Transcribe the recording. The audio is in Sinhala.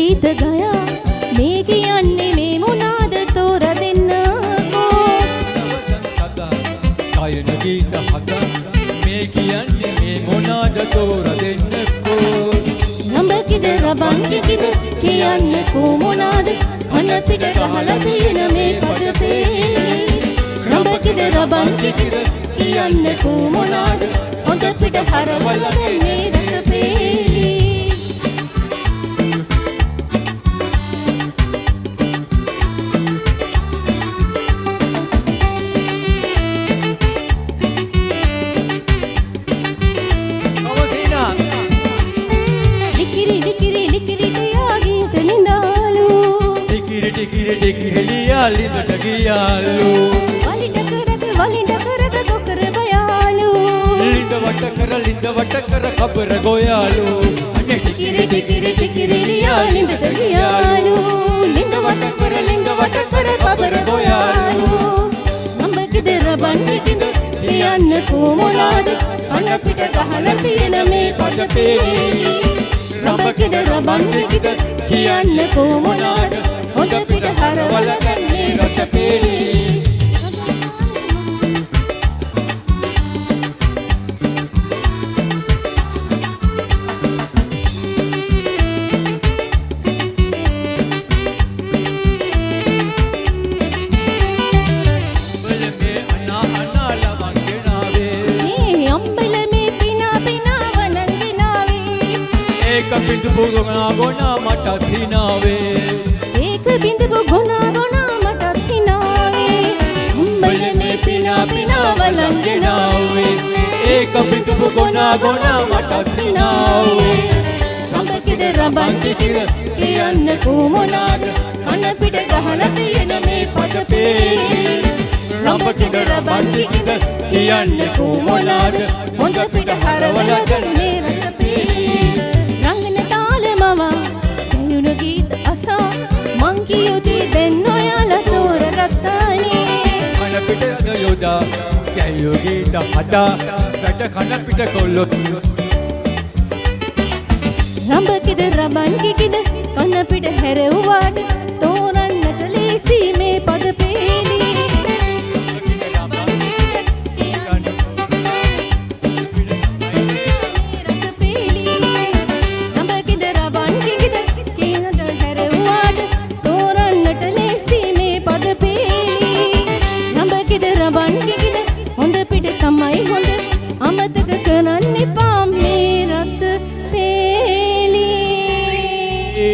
ගීත ගයා මේ කියන්නේ මේ මොනාද තෝර දෙන්නකෝ ගායන ගීත හදා මේ කියන්නේ මේ මොනාද තෝර දෙන්නකෝ රඹ කිද රබන් කිද කියන්නකෝ මොනාද කන පිට ගහලා තියෙන මේ පදපේ රඹ කිද රබන් කිද කියන්නකෝ මොනාද හොඳ පිට හරවල මේ රසපේලි ලිඳට ගියාලු වලිඳ කරක කොකර බයාලු ලිඳ වට කර කබර ගොයාලු අනේ ටිකිරි ලියා ලිඳට ගියාලු ලිඳ වට කර කබර ගොයාලු රඹ කිද රබන් කිද කියන්නකෝ මොනාද කන පිට ගහලා තියෙන මේ පදපේ රඹ කිද රබන් කිද කියන්නකෝ මොනාද හොඳ පිට හරවල ගන්නේ රසපේලි බිඳපු ගොනා මටත් හිනාවේ ඒක බිඳපු ගොනා මටත් හිනාවේ උඹල මේ පිනා වලංගෙනාවේ ඒක බිඳපු ගොනා මටත් හිනාවේ රඹ කිද රබන් කිද කියන්නකෝ මොනාද කන පිට ගහලා තියෙන මේ පදපේ රඹ කිද රබන් කිද කියන්නකෝ මොනාද හොඳ පිට හරවල ගන්නේ රසපේ ගැයුණු ගීත අසා මං කියුදී දෙන්න ඔයාලා තෝරගත්තානේ කන පිට අද යොදා ගැයුණු ගීත හදා වැඩ කන පිට කොල්ලොත් රඹ කිද රබන් කිද කන පිට හැරෙව්වාට